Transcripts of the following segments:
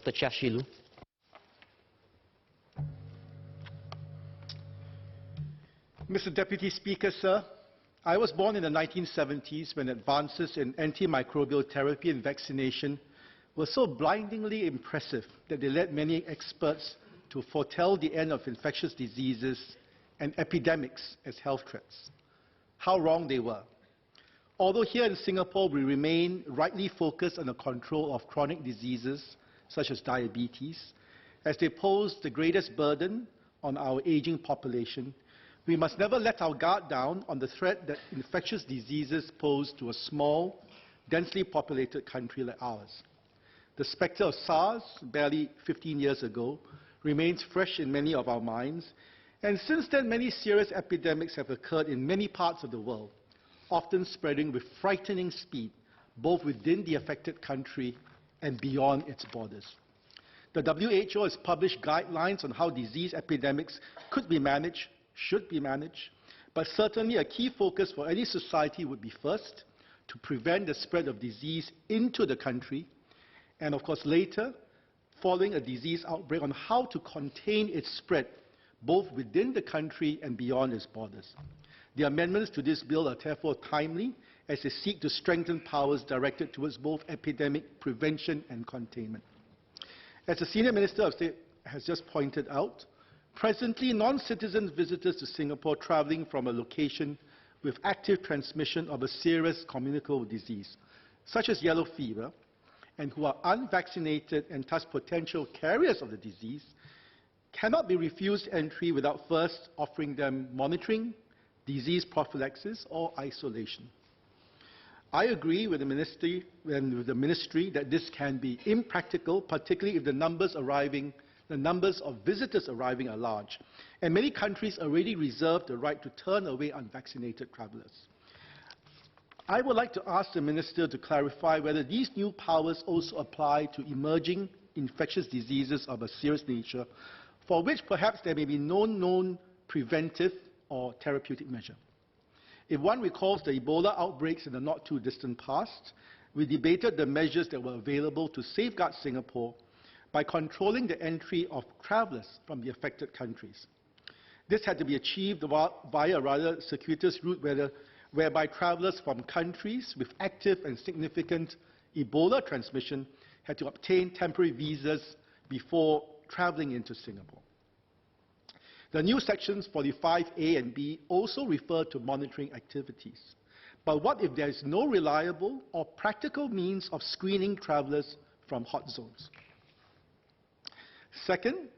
Dr. Chia. Mr. Deputy Speaker, sir, I was born in the 1970s when advances in antimicrobial therapy and vaccination were so blindingly impressive that they led many experts to foretell the end of infectious diseases and epidemics as health threats. How wrong they were. Although here in Singapore we remain rightly focused on the control of chronic diseases such as diabetes, as they pose the greatest burden on our aging population, we must never let our guard down on the threat that infectious diseases pose to a small, densely populated country like ours. The spectre of SARS, barely 15 years ago, remains fresh in many of our minds, and since then many serious epidemics have occurred in many parts of the world, often spreading with frightening speed, both within the affected country and beyond its borders. The WHO has published guidelines on how disease epidemics could be managed, should be managed, but certainly a key focus for any society would be first, to prevent the spread of disease into the country, and of course later, following a disease outbreak, on how to contain its spread both within the country and beyond its borders. The amendments to this bill are therefore timely as they seek to strengthen powers directed towards both epidemic prevention and containment. As the Senior Minister of State has just pointed out, presently non-citizen visitors to Singapore travelling from a location with active transmission of a serious communicable disease, such as yellow fever, and who are unvaccinated and thus potential carriers of the disease, cannot be refused entry without first offering them monitoring, disease prophylaxis, or isolation. I agree with the Ministry that this can be impractical, particularly if the numbers of visitors arriving are large, and many countries already reserve the right to turn away unvaccinated travellers. I would like to ask the Minister to clarify whether these new powers also apply to emerging infectious diseases of a serious nature, for which perhaps there may be no known preventive or therapeutic measure. If one recalls the Ebola outbreaks in the not-too-distant past, we debated the measures that were available to safeguard Singapore by controlling the entry of travellers from the affected countries. This had to be achieved via a rather circuitous route whereby travellers from countries with active and significant Ebola transmission had to obtain temporary visas before travelling into Singapore. The new sections 45A and B also refer to monitoring activities. But what if there is no reliable or practical means of screening travellers from hot zones? Second,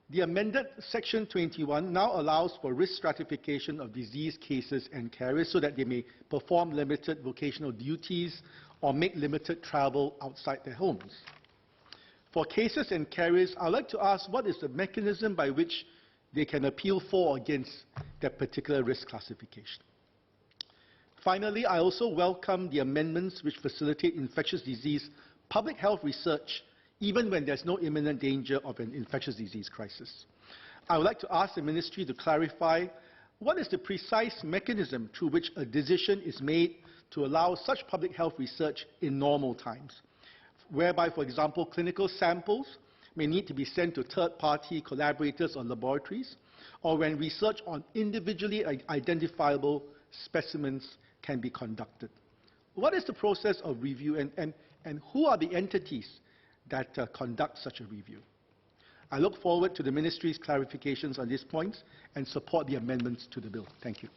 the amended Section 21 now allows for risk stratification of disease cases and carriers so that they may perform limited vocational duties or make limited travel outside their homes. For cases and carriers, I would like to ask what is the mechanism by which they can appeal for or against that particular risk classification. Finally, I also welcome the amendments which facilitate infectious disease public health research even when there's no imminent danger of an infectious disease crisis. I would like to ask the Ministry to clarify what is the precise mechanism through which a decision is made to allow such public health research in normal times, whereby, for example, clinical samples may need to be sent to third-party collaborators or laboratories, or when research on individually identifiable specimens can be conducted. What is the process of review, and who are the entities that conduct such a review? I look forward to the Ministry's clarifications on these points and support the amendments to the bill. Thank you.